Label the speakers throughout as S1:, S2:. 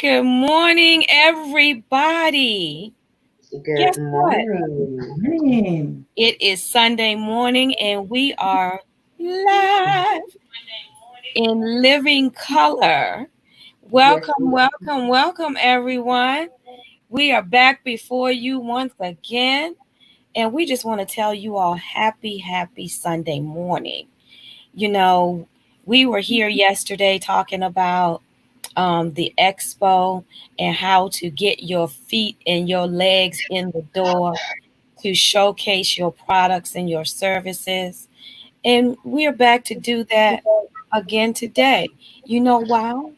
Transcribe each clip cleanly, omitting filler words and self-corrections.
S1: Good morning, everybody.
S2: Good
S1: Guess what?
S2: morning.
S3: Morning.
S1: It is Sunday morning, and we are live in living color.
S2: Yes,
S1: Welcome, welcome, welcome, everyone. We are back before you once again, and we just want to tell you all happy Sunday morning. You know, we were here yesterday talking about the expo and how to get your feet and your legs in the door to showcase your products and your services. And we're back to do that again today. You know why?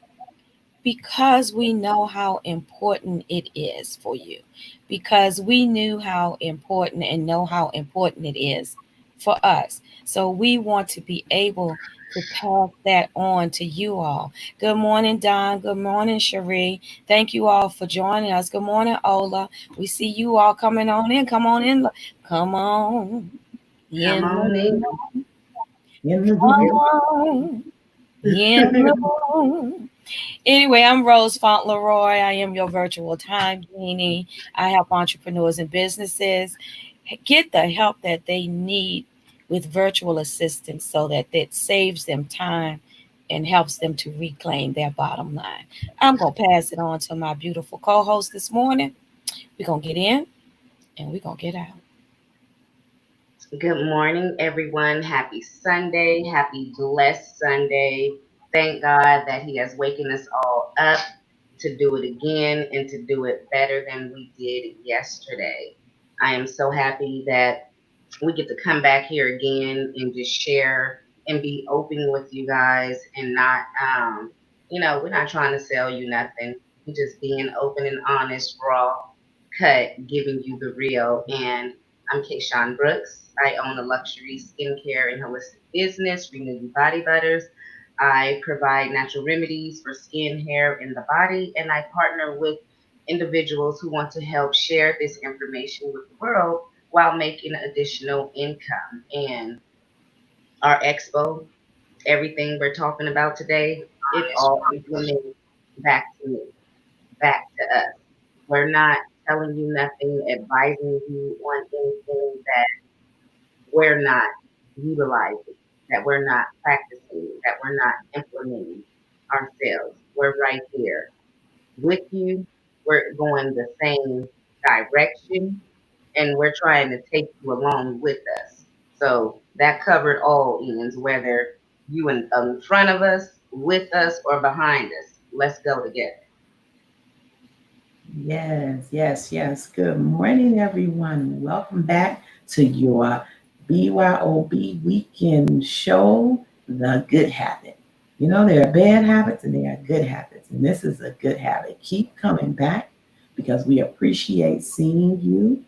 S1: Because we know how important it is for you, because we knew how important and know how important it is for us. So we want to be able to pass that on to you all. Good morning, Don. Good morning, Cherie. Thank you all for joining us. Good morning, Ola. We see you all coming on in. Come on in. Come on
S2: come
S1: in the
S2: on in.
S1: room.
S3: In the
S1: Come
S3: room.
S1: on in the room. Anyway, I'm Rose Fauntleroy. I am your virtual time genie. I help entrepreneurs and businesses get the help that they need with virtual assistance so that it saves them time and helps them to reclaim their bottom line. I'm going to pass it on to my beautiful co host this morning. We're going to get in and we're going to get out.
S2: Good morning, everyone. Happy Sunday. Happy blessed Sunday. Thank God that He has waken us all up to do it again and to do it better than we did yesterday. I am so happy that we get to come back here again and just share and be open with you guys and not, we're not trying to sell you nothing. We're just being open and honest, raw, cut, giving you the real. And I'm Kayshawn Brooks. I own a luxury skincare and holistic business, Renew You Body Butters. I provide natural remedies for skin, hair, and the body, and I partner with individuals who want to help share this information with the world while making additional income. And our expo, everything we're talking about today, it all implements back to me, back to us. We're not telling you nothing, advising you on anything that we're not utilizing, that we're not practicing, that we're not implementing ourselves. We're right here with you. We're going the same direction and we're trying to take you along with us. So that covered all ends, whether you in front of us, with us, or behind us. Let's go together.
S3: Yes. Good morning, everyone. Welcome back to your BYOB weekend show, The Good Habit. You know, there are bad habits and there are good habits, and this is a good habit. Keep coming back because we appreciate seeing you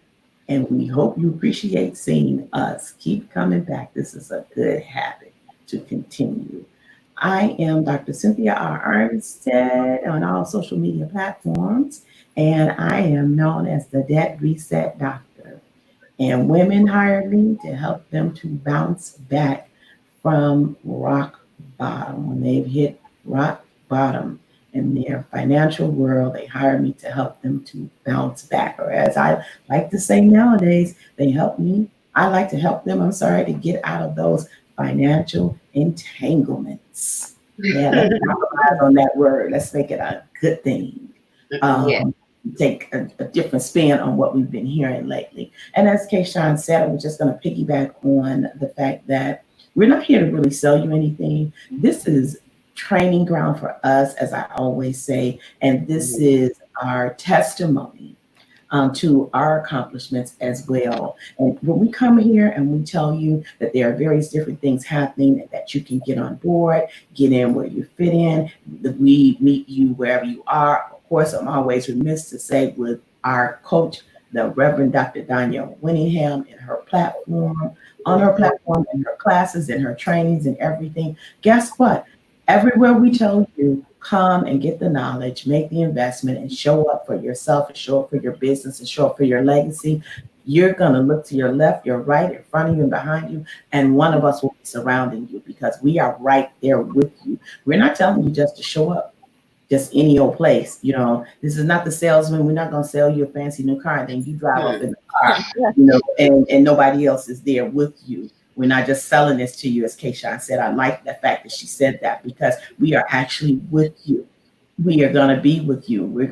S3: and we hope you appreciate seeing us. Keep coming back. This is a good habit to continue. I am Dr. Cynthia R. Armstead on all social media platforms, and I am known as the Debt Reset Doctor. And women hire me to help them to bounce back from rock bottom. When they've hit rock bottom in their financial world, they hire me to help them to bounce back. Or as I like to say nowadays, they help me. I like to help them, to get out of those financial entanglements. Yeah, let's capitalize on that word. Let's make it a good thing.
S2: Yeah.
S3: Take a different spin on what we've been hearing lately. And as Kayshawn said, we're just going to piggyback on the fact that we're not here to really sell you anything. This is training ground for us, as I always say, and this is our testimony to our accomplishments as well. And when we come here and we tell you that there are various different things happening and that you can get on board, get in where you fit in, that we meet you wherever you are. Of course, I'm always remiss to say with our coach, the Reverend Dr. Danielle Winningham, and her platform, on her platform, and her classes, and her trainings, and everything. Guess what? Everywhere we tell you, come and get the knowledge, make the investment, and show up for yourself, and show up for your business, and show up for your legacy. You're going to look to your left, your right, in front of you, and behind you, and one of us will be surrounding you because we are right there with you. We're not telling you just to show up. just any old place. This is not the salesman. We're not going to sell you a fancy new car and then you drive up in the car, and nobody else is there with you. We're not just selling this to you, as Kayshawn said. I like the fact that she said that, because we are actually with you. We are going to be with you. We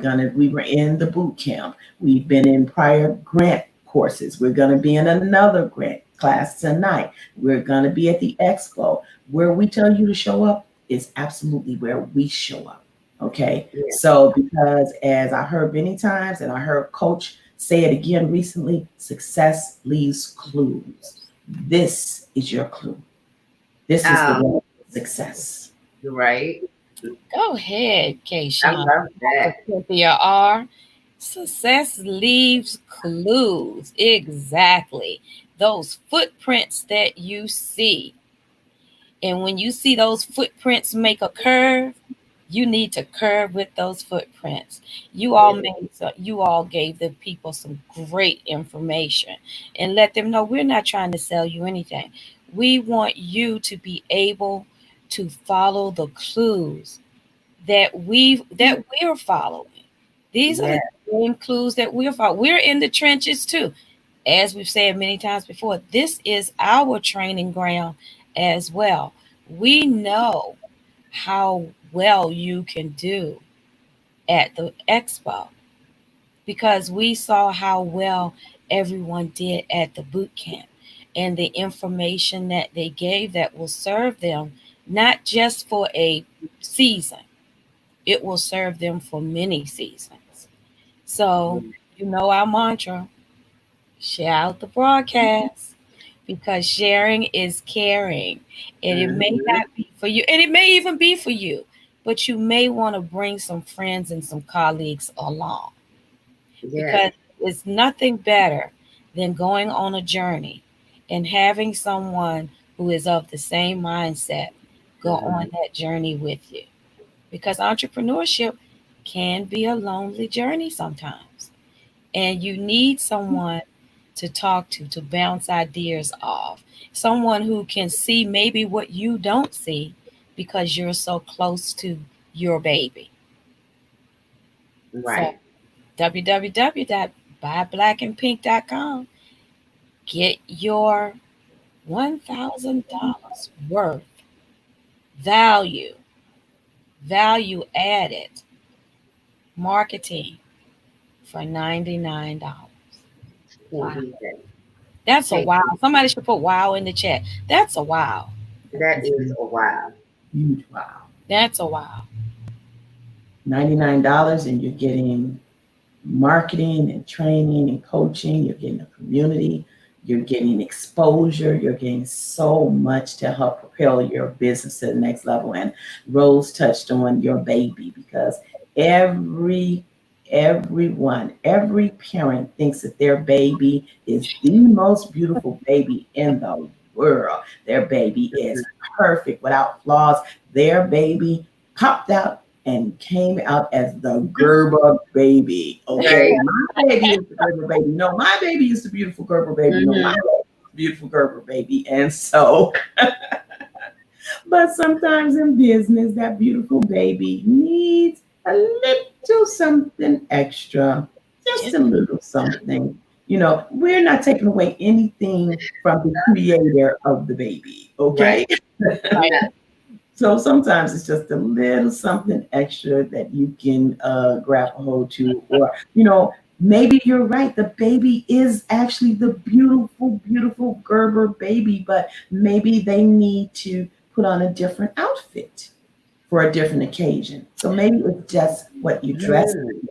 S3: were in the boot camp. We've been in prior grant courses. We're going to be in another grant class tonight. We're going to be at the expo. Where we tell you to show up is absolutely where we show up. Okay.
S2: Yeah.
S3: So, because as I heard many times, and I heard Coach say it again recently, success leaves clues. This is your clue. This is the way to success.
S2: Right.
S1: Go ahead,
S2: I
S1: Kayshawn.
S2: love that.
S1: Cynthia R. Success leaves clues. Exactly. Those footprints that you see. And when you see those footprints make a curve, you need to curve with those footprints. You all gave the people some great information, and let them know we're not trying to sell you anything. We want you to be able to follow the clues that we're following. These are the same clues that we're following. We're in the trenches too. As we've said many times before, this is our training ground as well. We know how well you can do at the expo because we saw how well everyone did at the boot camp and the information that they gave that will serve them not just for a season, it will serve them for many seasons. So, our mantra, share out the broadcast, because sharing is caring. And it may not be for you, and it may even be for you, but you may want to bring some friends and some colleagues along. Because it's nothing better than going on a journey and having someone who is of the same mindset go on that journey with you. Because entrepreneurship can be a lonely journey sometimes. And you need someone to talk to bounce ideas off. Someone who can see maybe what you don't see because you're so close to your baby.
S2: Right.
S1: So, www.buyblackandpink.com. Get your $1,000 worth value added marketing for $99. Wow. That's a wow. Somebody should put wow in the chat. That's a wow.
S2: That is a wow.
S3: Huge wow.
S1: That's a wow.
S3: $99 and you're getting marketing and training and coaching. You're getting a community. You're getting exposure. You're getting so much to help propel your business to the next level. And Rose touched on your baby, because every parent thinks that their baby is the most beautiful baby in the world. Their baby is perfect, without flaws. Their baby popped out and came out as the Gerber baby. Okay, my baby is the Gerber baby. No, my baby is the beautiful Gerber baby. No, my baby is the beautiful Gerber baby. And so, but sometimes in business, that beautiful baby needs a little something extra, just a little something. We're not taking away anything from the creator of the baby. Okay.
S1: Right.
S3: So sometimes it's just a little something extra that you can grab a hold to, or, maybe you're right. The baby is actually the beautiful, beautiful Gerber baby, but maybe they need to put on a different outfit for a different occasion. So maybe it's just what you dress in.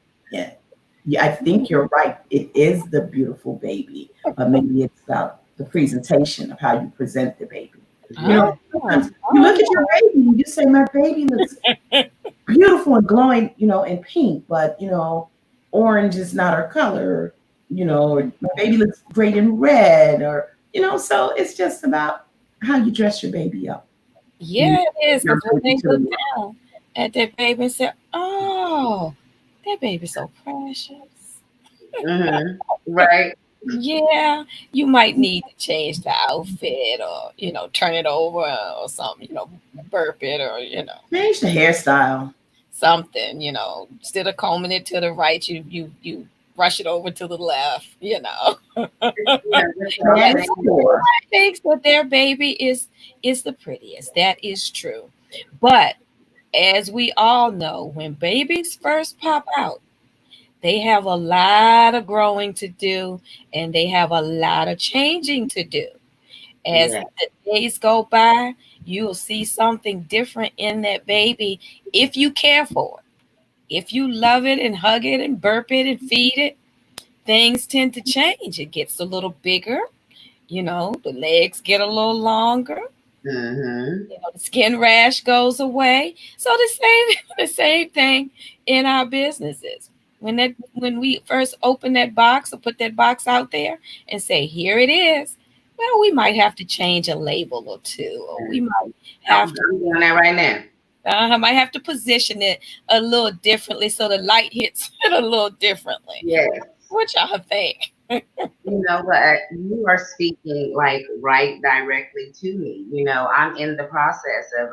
S3: Yeah, I think you're right. It is the beautiful baby, but maybe it's about the presentation of how you present the baby. You look at your baby and you say, my baby looks beautiful and glowing, in pink, but, orange is not her color, or my baby looks great in red, or, so it's just about how you dress your baby up.
S1: Yeah, it is. Because when they look down at that baby and say, oh, that baby's so precious.
S2: Right.
S1: Yeah, you might need to change the outfit, or turn it over or something, burp it, or
S3: change the hairstyle.
S1: something, instead of combing it to the right, you brush it over to the left,
S2: Y'all
S3: That's
S2: saying?
S3: for.
S1: thinks that their baby is the prettiest. That is true. But as we all know, when babies first pop out, they have a lot of growing to do and they have a lot of changing to do. As
S2: Yeah.
S1: the days go by, you'll see something different in that baby if you care for it. If you love it and hug it and burp it and feed it, things tend to change. It gets a little bigger, the legs get a little longer,
S2: Mm-hmm.
S1: the skin rash goes away. So the same the same thing in our businesses. When we first open that box or put that box out there and say, here it is, well, we might have to change a label or two, or we might have
S2: I'm doing that right now.
S1: might have to position it a little differently so the light hits it a little differently.
S2: Yes.
S1: What y'all think?
S2: But you are speaking like right directly to me. I'm in the process of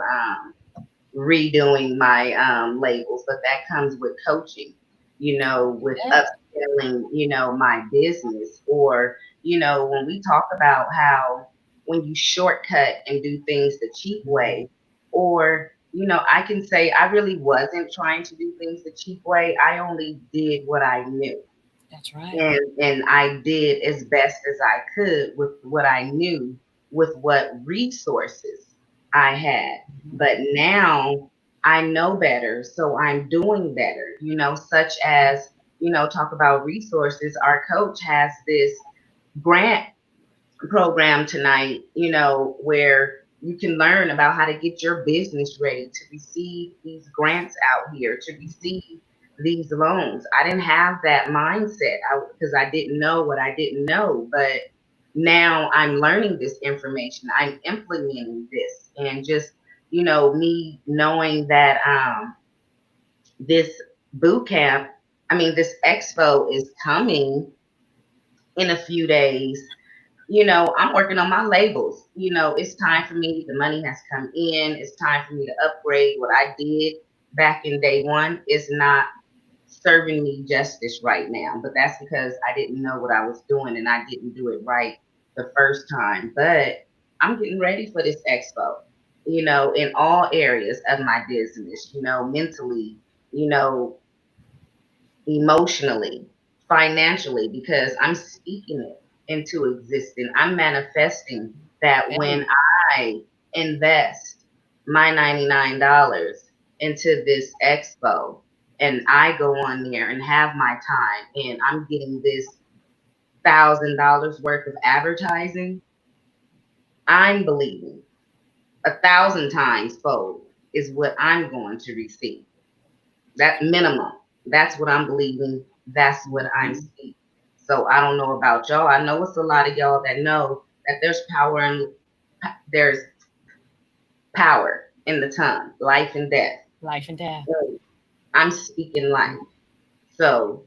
S2: redoing my labels, but that comes with coaching, with
S1: Yeah.
S2: upskilling, my business. Or, when we talk about how when you shortcut and do things the cheap way, or, I can say I really wasn't trying to do things the cheap way. I only did what I knew.
S1: That's right.
S2: And I did as best as I could with what I knew, with what resources I had. But now I know better, so I'm doing better, such as, talk about resources. Our coach has this grant program tonight, where you can learn about how to get your business ready to receive these grants out here, to receive these loans. I didn't have that mindset because I didn't know what I didn't know, but now I'm learning this information. I'm implementing this, and just me knowing that this boot camp, this expo is coming in a few days. I'm working on my labels. It's time for me. The money has come in. It's time for me to upgrade what I did back in day one. Is not serving me justice right now. But that's because I didn't know what I was doing and I didn't do it right the first time. But I'm getting ready for this expo, in all areas of my business, mentally, you know, emotionally, financially, because I'm speaking it into existence. I'm manifesting that when I invest my $99 into this expo and I go on there and have my time and I'm getting this $1,000 worth of advertising, I'm believing 1,000 times fold is what I'm going to receive. That minimum. That's what I'm believing. That's what I'm seeing. So I don't know about y'all. I know it's a lot of y'all that know that there's power in the tongue, life and death.
S1: Life and death.
S2: So I'm speaking life. So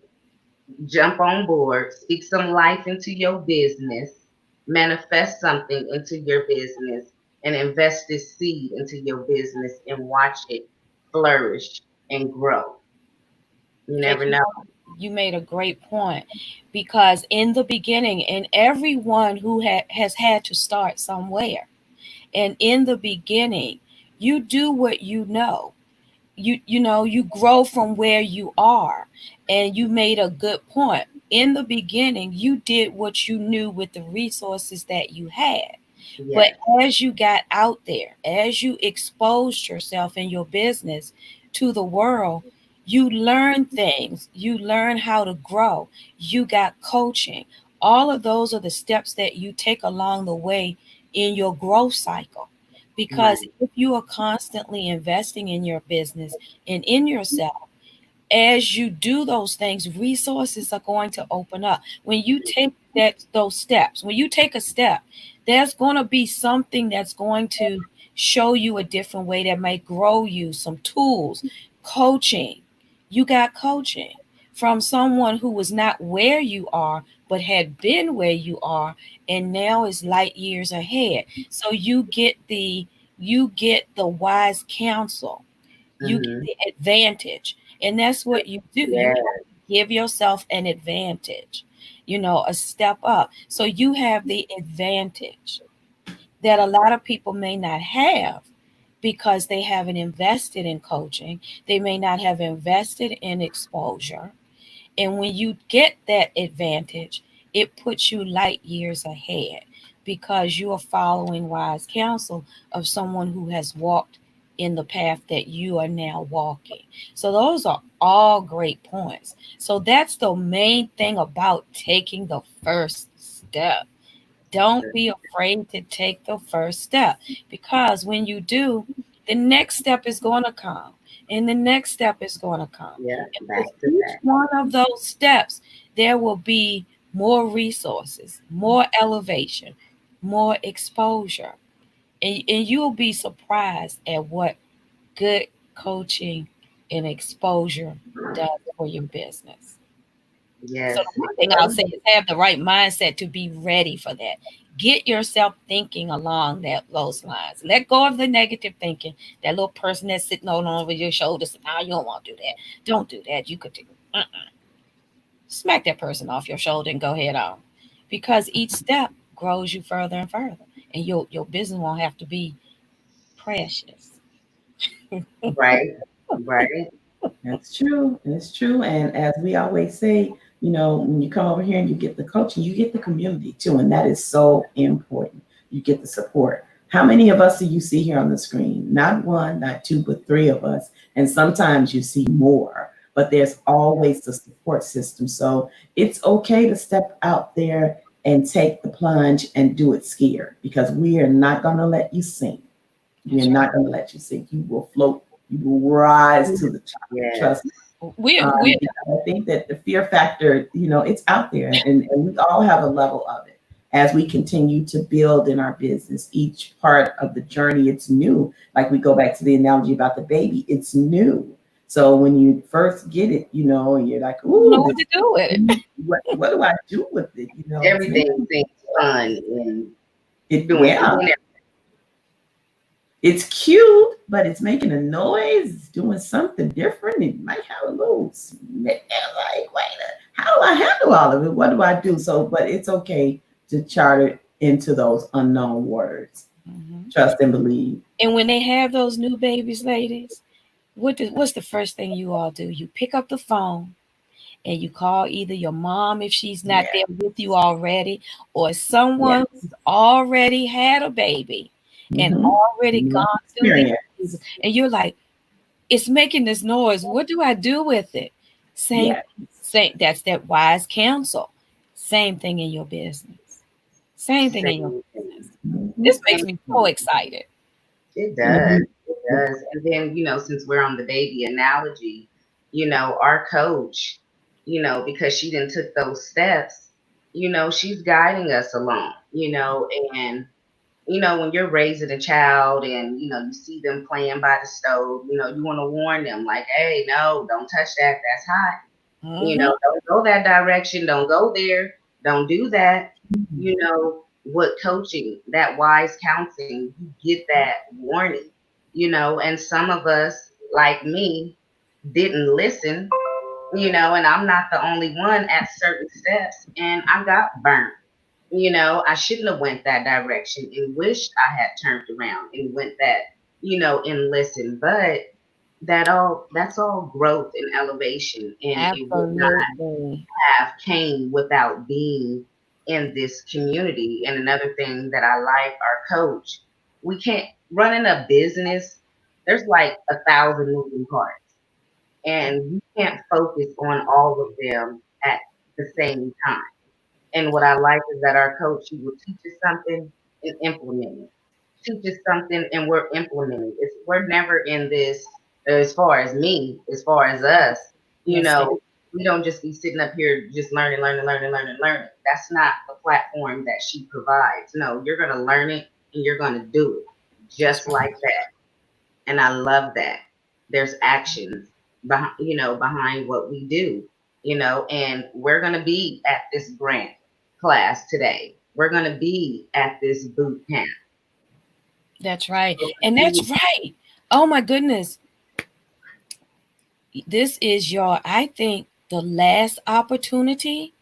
S2: jump on board, speak some life into your business, manifest something into your business, and invest this seed into your business and watch it flourish and grow. You never know.
S1: You made a great point, because in the beginning, and everyone who has had to start somewhere, and in the beginning, you do what you know. You grow from where you are, and you made a good point. In the beginning, you did what you knew with the resources that you had. But
S2: Yes.
S1: as you got out there, as you exposed yourself in your business to the world, you learn things, you learn how to grow, you got coaching. All of those are the steps that you take along the way in your growth cycle. Because
S2: Right.
S1: if you are constantly investing in your business and in yourself, as you do those things, resources are going to open up. When you take those steps, when you take a step, there's going to be something that's going to show you a different way that might grow you, some tools, coaching. You got coaching from someone who was not where you are, but had been where you are, and now is light years ahead. So you get the wise counsel. You get the advantage. And that's what you do. You have to give yourself an advantage, a step up. So you have the advantage that a lot of people may not have because they haven't invested in coaching. They may not have invested in exposure. And when you get that advantage, it puts you light years ahead because you are following wise counsel of someone who has walked in the path that you are now walking. So those are all great points. So that's the main thing about taking the first step. Don't be afraid to take the first step, because when you do, the next step is going to come, and the next step is going to come.
S2: Yeah,
S1: and with each one of those steps, there will be more resources, more elevation, more exposure. And you'll be surprised at what good coaching and exposure does for your business.
S2: Yes.
S1: So the one thing I'll say is have the right mindset to be ready for that. Get yourself thinking along those lines. Let go of the negative thinking. That little person that's sitting on over your shoulders. Now you don't want to do that. Don't do that. You could do. Smack that person off your shoulder and go head on, because each step grows you further and further, and your business won't have to be precious.
S2: Right.
S3: That's true. It's true. And as we always say, when you come over here and you get the coaching, you get the community too. And that is so important. You get the support. How many of us do you see here on the screen? Not one, not two, but three of us. And sometimes you see more, but there's always the support system. So it's okay to step out there and take the plunge and do it scared, because we are not going to let you sink. We're not going to let you sink. You will float. You will rise to the top.
S2: Yes.
S3: Trust me. I think that the fear factor, it's out there, and we all have a level of it. As we continue to build in our business, each part of the journey, it's new. Like we go back to the analogy about the baby, it's new. So when you first get it, and you're like, "Ooh,
S1: know what to do with it.
S3: What do I do with it?"
S2: Everything seems fun and
S3: it's cute, but it's making a noise, it's doing something different. It might have a little like, how do I handle all of it? What do I do? So, but it's okay to chart it into those unknown words. Trust and believe.
S1: And when they have those new babies, ladies, what's the first thing you all do? You pick up the phone and you call either your mom if she's not there with you already, or someone who's already had a baby and already gone through this, and you're like, it's making this noise. What do I do with it? Same. That's that wise counsel. Same thing in your business. Same thing in your business. This makes me so excited.
S2: It does. It does. And then, since we're on the baby analogy, our coach, because she didn't took those steps, she's guiding us along, and when you're raising a child and, you see them playing by the stove, you want to warn them like, hey, no, don't touch that. That's hot. Don't go that direction. Don't go there. Don't do that. What coaching, that wise counseling, you get that warning, and some of us, like me, didn't listen, and I'm not the only one at certain steps, and I got burnt. I shouldn't have went that direction and wished I had turned around and went that, and listened. But that's all growth and elevation, and it would not have came without being in this community. And another thing that I like, our coach, we can't running a business. There's like 1,000 moving parts, and you can't focus on all of them at the same time. And what I like is that our coach, he will teach us something and implement it. Teach us something and we're implementing it. We're never in this, as far as me, as far as us, we don't just be sitting up here just learning. That's not the platform that she provides. No, you're going to learn it and you're going to do it just like that. And I love that. There's actions behind what we do, and we're going to be at this grant class today. We're going to be at this boot camp.
S1: That's right. And that's right. Oh my goodness. this is I think, the last opportunity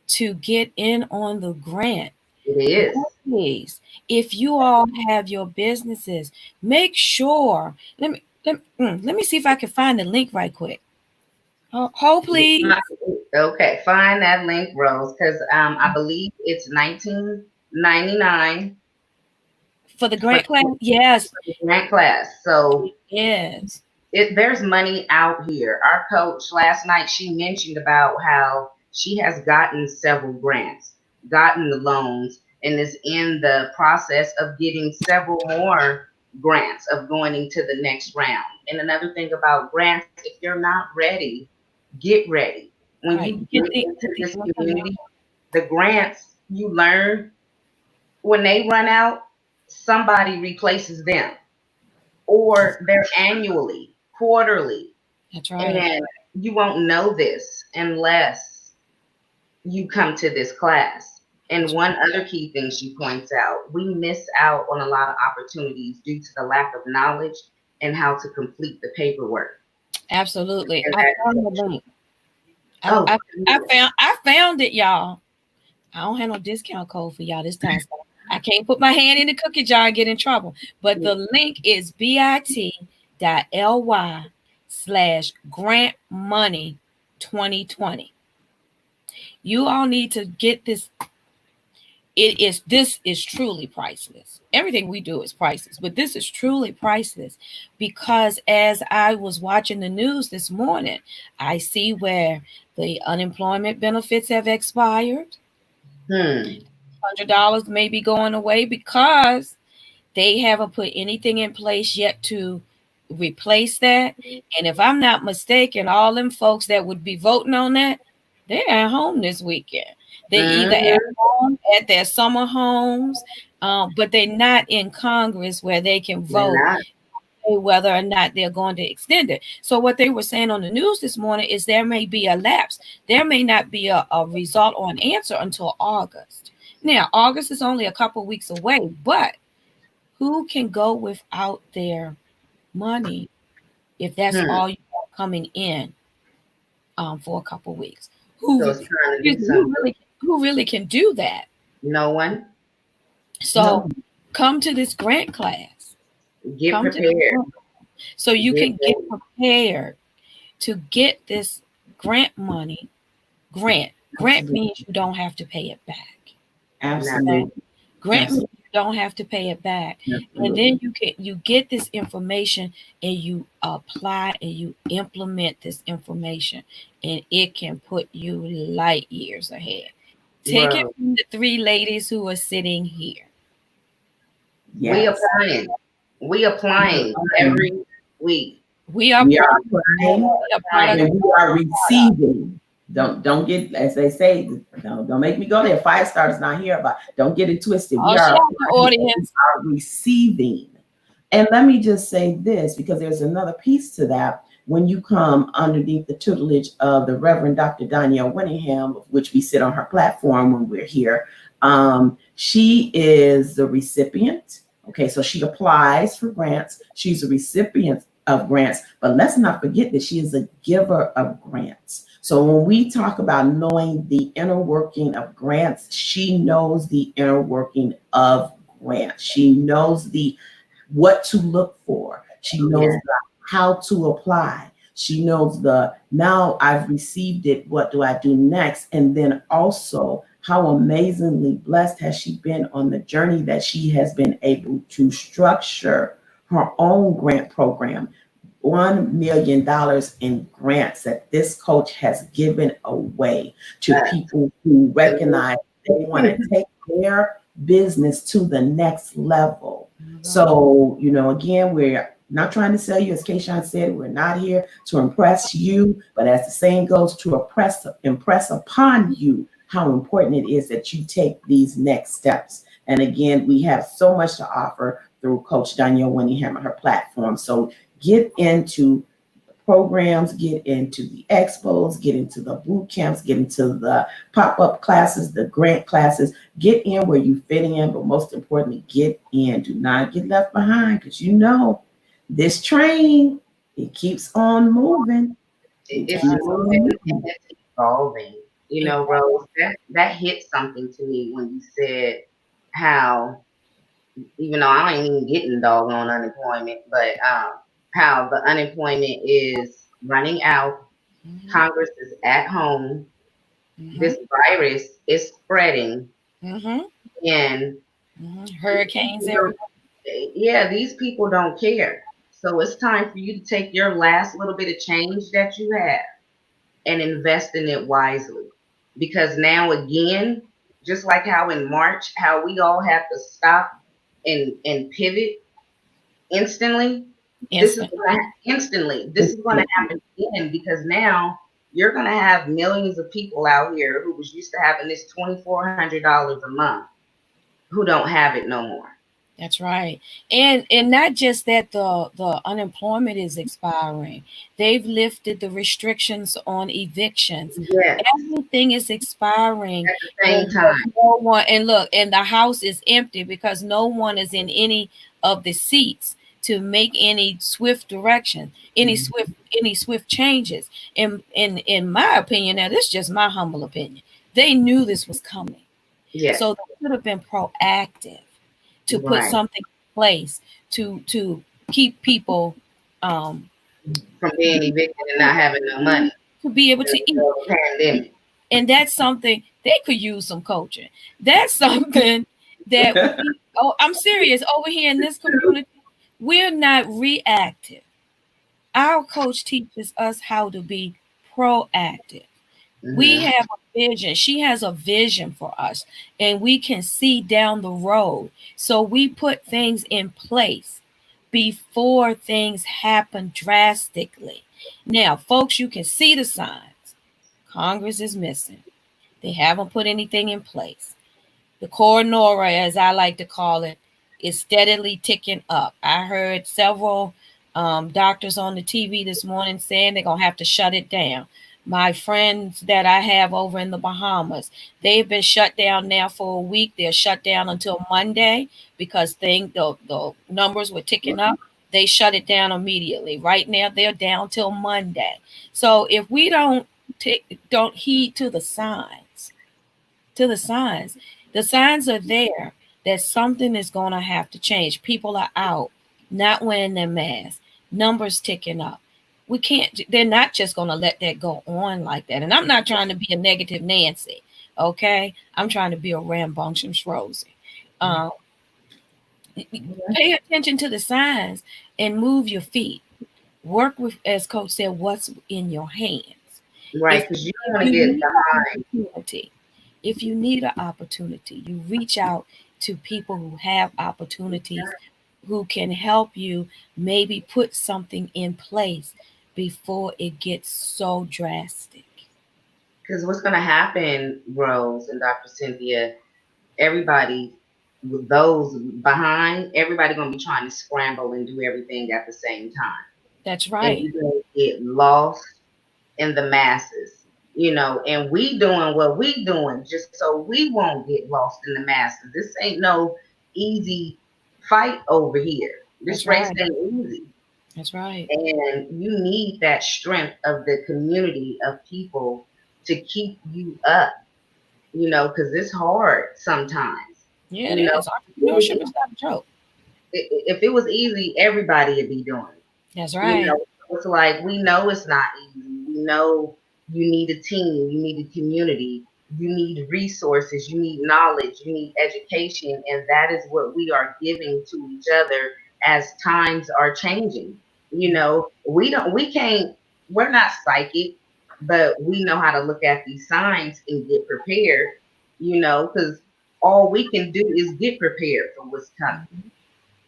S1: to get in on the grant.
S2: It is.
S1: Please, if you all have your businesses, make sure. Let me see if I can find the link right quick. Hold, please.
S2: Okay, find that link, Rose, because I believe it's $19.99
S1: For the grant class? Yes.
S2: for the grant class. So
S1: Yes.
S2: there's money out here. Our coach last night, she mentioned about how she has gotten several grants, gotten the loans, and is in the process of getting several more grants of going into the next round. And another thing about grants, if you're not ready, get ready. When
S1: Right.
S2: you get into this community, the grants you learn, when they run out, somebody replaces them, or they're annually, quarterly.
S1: That's
S2: And
S1: right.
S2: then you won't know this unless you come to this class. And one other key thing she points out, we miss out on a lot of opportunities due to the lack of knowledge and how to complete the paperwork.
S1: Absolutely.
S2: And
S1: I
S2: that's
S1: found the link.
S2: oh,
S1: I found it, y'all. I don't have no discount code for y'all this time. So I can't put my hand in the cookie jar and get in trouble. But the link is bit.ly/grant money 2020. You all need to get this. This is truly priceless. Everything we do is priceless, but this is truly priceless, because as I was watching the news this morning, I see where the unemployment benefits have expired. $100 may be going away because they haven't put anything in place yet to replace that. And if I'm not mistaken, all them folks that would be voting on that, they're at home this weekend. They're either at home at their summer homes, but they're not in Congress where they can vote whether or not they're going to extend it. So what they were saying on the news this morning is there may be a lapse. There may not be a result or an answer until August. Now, August is only a couple weeks away, but who can go without their money if that's all you have coming in for a couple weeks? Who really can do that?
S2: No one.
S1: So come to this grant class.
S2: Get prepared.
S1: So you can get prepared to get this grant money. Grant means you don't have to pay it back.
S3: Absolutely.
S1: Grant means you don't have to pay it back. Absolutely. And then you get this information and you apply and you implement this information, and it can put you light years ahead. Take it from the three ladies who are sitting here.
S2: Yes. We applying every week.
S3: We are applying and we are receiving. Don't get, as they say, don't make me go there. Fire starters not here, but don't get it twisted. We are receiving. And let me just say this, because there's another piece to that. When you come underneath the tutelage of the Reverend Dr. Danielle Winningham, of which we sit on her platform when we're here, she is the recipient. Okay, so she applies for grants. She's a recipient of grants, but let's not forget that she is a giver of grants. So when we talk about knowing the inner working of grants, she knows the inner working of grants. She knows what to look for. She knows how to apply. She knows now I've received it, what do I do next? And then also, how amazingly blessed has she been on the journey that she has been able to structure her own grant program. $1 million in grants that this coach has given away to people who recognize they want to take their business to the next level. So, again, we're not trying to sell you, as Kayshawn said, we're not here to impress you, but as the saying goes, to impress upon you how important it is that you take these next steps. And again, we have so much to offer through Coach Danielle Winningham and her platform. So get into the programs, get into the expos, get into the boot camps, get into the pop-up classes, the grant classes, get in where you fit in, but most importantly, get in. Do not get left behind, because this train It keeps on moving.
S2: It's
S3: keeps on
S2: moving and
S3: moving.
S2: it's evolving. You know, Rose, that hit something to me when you said how, even though I ain't even getting doggone unemployment, but how the unemployment is running out,
S1: Mhm.
S2: Congress is at home,
S1: Mhm.
S2: this virus is spreading,
S1: Mhm.
S2: and
S1: Mhm.
S2: these
S1: Hurricanes
S2: people don't,
S1: everywhere.
S2: yeah, these people don't care. So it's time for you to take your last little bit of change that you have and invest in it wisely. Because now again, just like how in March, how we all have to stop and pivot instantly, this is
S1: Instant.
S2: gonna instantly. This is gonna happen again because now you're gonna have millions of people out here who was used to having this $2,400 a month who don't have it no more.
S1: That's right. And not just that the unemployment is expiring. They've lifted the restrictions on evictions.
S2: Yes,
S1: Everything is expiring
S2: at the same
S1: and there's
S2: time.
S1: no one and look, and the house is empty because no one is in any of the seats to make any swift direction, any swift changes. In my opinion, now this is just my humble opinion. They knew this was coming.
S2: Yes,
S1: So they should have been proactive to put
S2: right.
S1: something in place to keep people um,
S2: From being evicted and not having no money
S1: to be able
S2: in the
S1: to eat.
S2: middle of the pandemic.
S1: And that's something they could use some coaching. That's something that we, oh, I'm serious, over here in this community, we're not reactive. Our coach teaches us how to be proactive. We
S2: Hmm.
S1: have a vision. She has a vision for us, and we can see down the road. So we put things in place before things happen drastically. Now, folks, you can see the signs. Congress is missing. They haven't put anything in place. The coronora, as I like to call it, is steadily ticking up. I heard several doctors on the TV this morning saying they're going to have to shut it down. My friends that I have over in the Bahamas, they've been shut down now for a week. They're shut down until Monday because the numbers were ticking up. They shut it down immediately. Right now, they're down till Monday. So if we don't heed to the signs. The signs are there that something is going to have to change. People are out, not wearing their masks, numbers ticking up. We can't, they're not just going to let that go on like that. And I'm not trying to be a negative Nancy, okay? I'm trying to be a rambunctious Rosie. Um, Pay attention to the signs and move your feet. Work with, as Coach said, what's in your hands.
S2: Right,
S1: If,
S2: because you
S1: if
S2: don't want to
S1: you
S2: get
S1: need an
S2: behind.
S1: opportunity, if you need an opportunity, you reach out to people who have opportunities, who can help you maybe put something in place before it gets so drastic.
S2: Because what's going to happen, Rose and Dr. Cynthia, everybody, with those behind, everybody going to be trying to scramble and do everything at the same time.
S1: That's
S2: And
S1: right.
S2: you're going to get lost in the masses, and we doing what we doing just so we won't get lost in the masses. This ain't no easy fight over here. This
S1: That's
S2: race
S1: right.
S2: ain't easy.
S1: That's right.
S2: And you need that strength of the community of people to keep you up, because it's hard sometimes.
S1: Yeah, it
S2: You know,
S1: is. Entrepreneurship is not a joke.
S2: if it was easy, everybody would be doing it.
S1: That's
S2: You
S1: right.
S2: know, it's like we know it's not easy. We know you need a team, you need a community, you need resources, you need knowledge, you need education, and that is what we are giving to each other as times are changing. We're not psychic, but we know how to look at these signs and get prepared, because all we can do is get prepared for what's coming.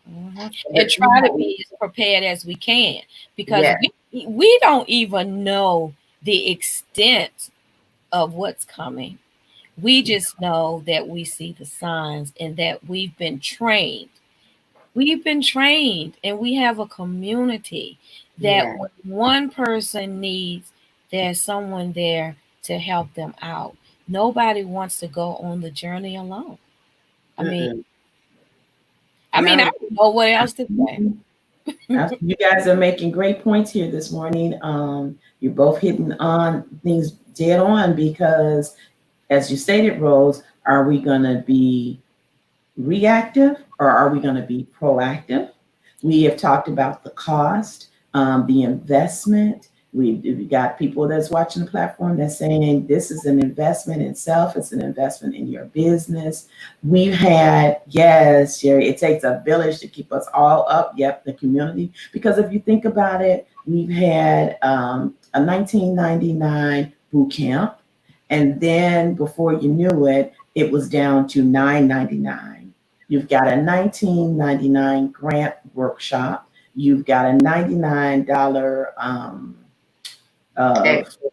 S1: And
S2: But
S1: try to be as prepared as we can because
S2: yeah,
S1: we don't even know the extent of what's coming. We just know that we see the signs and that we've been trained. We've been trained and we have a community that
S2: yeah.
S1: when one person needs, there's someone there to help them out. Nobody wants to go on the journey alone. I mean,
S2: Mm-mm.
S1: I
S2: No,
S1: don't know what else to say.
S3: You guys are making great points here this morning. You're both hitting on things dead on because, as you stated, Rose, are we going to be reactive or are we going to be proactive? We have talked about the cost, the investment. We've got people that's watching the platform that's saying this is an investment in self, it's an investment in your business. We've had, yes, Sherry, it takes a village to keep us all up. Yep, the community. Because if you think about it, we've had a 1999 boot camp, and then before you knew it, it was down to $9.99. You've got a $19.99 grant workshop. You've got a $99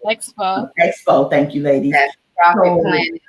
S3: expo. Thank you, ladies.
S2: That's profit
S3: So,
S2: planning.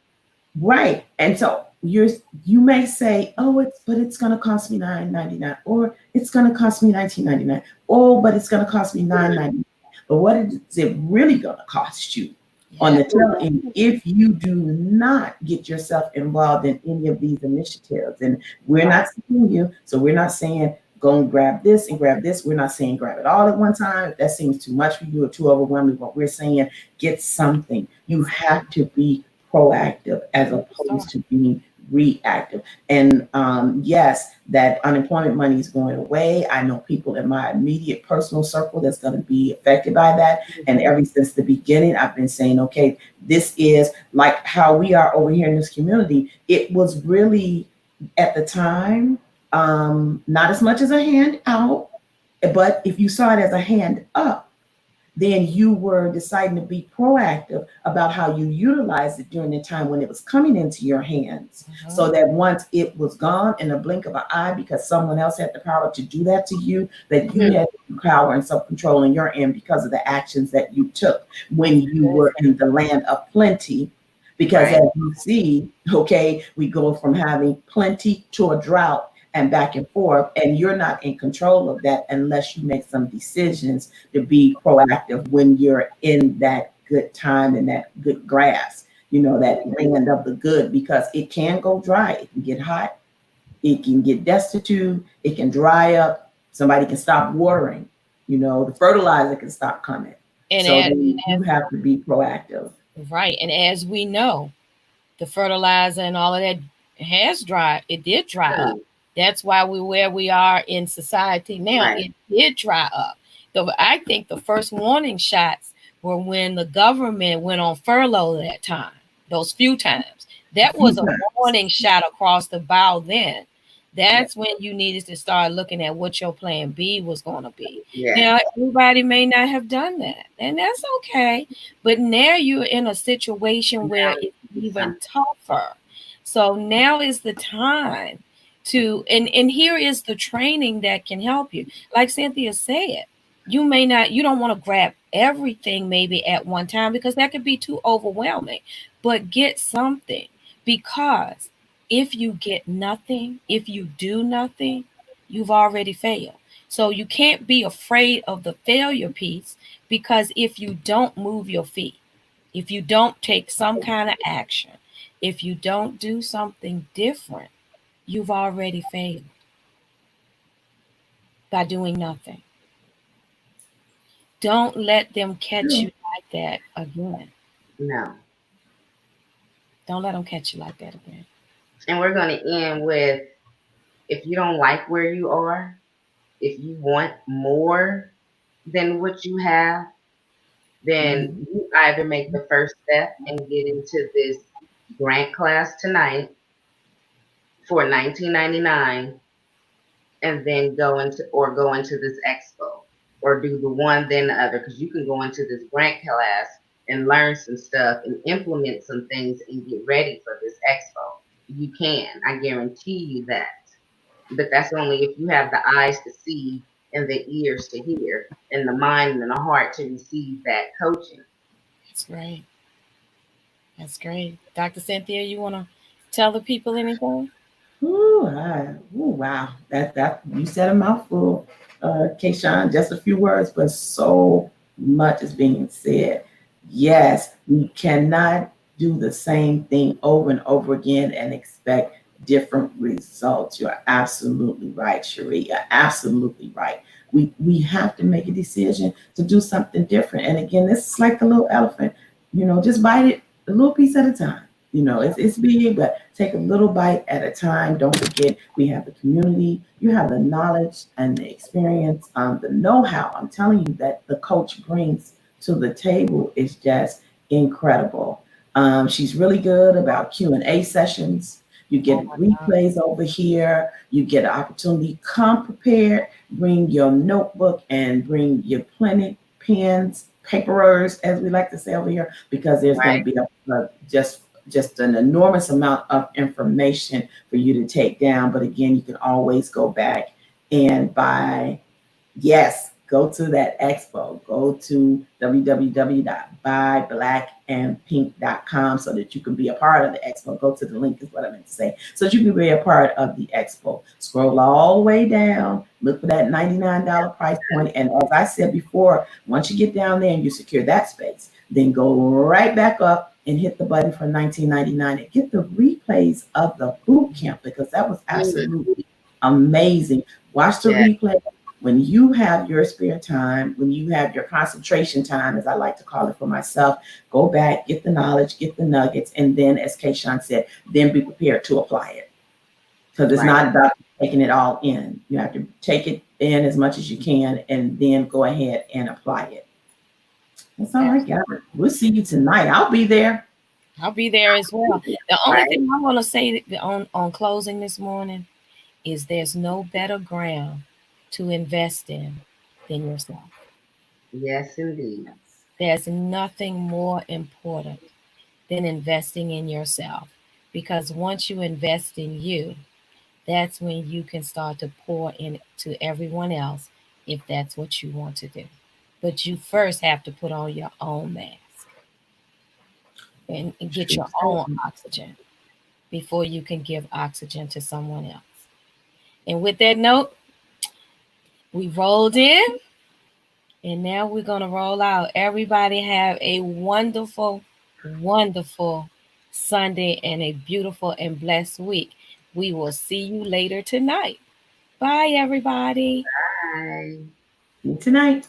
S3: right. And so you may say, oh, it's going to cost me $9.99, or it's going to cost me $19.99, oh, but it's going to cost me $9.99. But what is it really going to cost you? On the tail end, if you do not get yourself involved in any of these initiatives, and we're not seeing you, so we're not saying go and grab this and grab this. We're not saying grab it all at one time. If that seems too much for you or too overwhelming, what we're saying, get something. You have to be proactive as opposed to being reactive. And yes, that unemployment money is going away. I know people in my immediate personal circle that's going to be affected by that. And ever since the beginning, I've been saying, okay, this is like how we are over here in this community. It was really at the time, not as much as a hand out, but if you saw it as a hand up, then you were deciding to be proactive about how you utilized it during the time when it was coming into your hands. So that once it was gone in a blink of an eye, because someone else had the power to do that to you, that you had power and self-control in your end because of the actions that you took when you were in the land of plenty. Because as you see, okay, we go from having plenty to a drought and back and forth, and you're not in control of that unless you make some decisions to be proactive when you're in that good time and that good grass, that land of the good, because it can go dry, it can get hot, it can get destitute, it can dry up, somebody can stop watering, the fertilizer can stop coming. And so you have to be proactive.
S1: Right, and as we know, the fertilizer and all of that has dried, it did dry up. That's why we're where we are in society now. Right. It did dry up. I think the first warning shots were when the government went on furlough that time, those few times. That was a warning shot across the bow then. That's when you needed to start looking at what your plan B was going to be. Yeah. Now, everybody may not have done that, and that's okay. But now you're in a situation where it's even tougher. So now is the time to, and here is the training that can help you. Like Cynthia said, you don't want to grab everything maybe at one time because that could be too overwhelming, but get something, because if you get nothing, if you do nothing, you've already failed. So you can't be afraid of the failure piece, because if you don't move your feet, if you don't take some kind of action, if you don't do something different, you've already failed by doing nothing. Don't let them catch you like that again.
S2: No.
S1: Don't let them catch you like that again.
S2: And we're going to end with, if you don't like where you are, if you want more than what you have, then you either make the first step and get into this grant class tonight for $19.99, and then go into this expo, or do the one then the other, because you can go into this grant class and learn some stuff and implement some things and get ready for this expo. You can, I guarantee you that. But that's only if you have the eyes to see and the ears to hear and the mind and the heart to receive that coaching.
S1: That's great. That's great. Dr. Cynthia, you want to tell the people anything?
S3: Wow. That you said a mouthful, Kayshawn, just a few words, but so much is being said. Yes, we cannot do the same thing over and over again and expect different results. You're absolutely right, Cherie. You're absolutely right. We have to make a decision to do something different. And again, this is like the little elephant. Just bite it a little piece at a time. It's big, but take a little bite at a time. Don't forget, we have the community. You have the knowledge and the experience, the know-how. I'm telling you that the coach brings to the table is just incredible. She's really good about Q&A sessions. You get replays over here. You get an opportunity. Come prepared. Bring your notebook and bring your plenty pens, paperers, as we like to say over here, because there's going to be just an enormous amount of information for you to take down. But again, you can always go back and buy. Yes, go to that expo. Go to www.buyblackandpink.com so that you can be a part of the expo. Go to the link is what I meant to say. So that you can be a part of the expo. Scroll all the way down. Look for that $99 price point. And as I said before, once you get down there and you secure that space, then go right back up and hit the button for $19.99 and get the replays of the boot camp, because that was absolutely amazing. Watch the replay. When you have your spare time, when you have your concentration time, as I like to call it for myself, go back, get the knowledge, get the nuggets, and then, as Kayshawn said, then be prepared to apply it. Because it's not about taking it all in. You have to take it in as much as you can and then go ahead and apply it. That's all I got. We'll see you tonight. I'll be there.
S1: I'll be there as well. The only thing I want to say on closing this morning is there's no better ground to invest in than yourself.
S2: Yes, indeed.
S1: There's nothing more important than investing in yourself, because once you invest in you, that's when you can start to pour into everyone else if that's what you want to do. But you first have to put on your own mask and get your own oxygen before you can give oxygen to someone else. And with that note, we rolled in, and now we're going to roll out. Everybody have a wonderful, wonderful Sunday and a beautiful and blessed week. We will see you later tonight. Bye, everybody.
S2: Bye.
S3: See you tonight.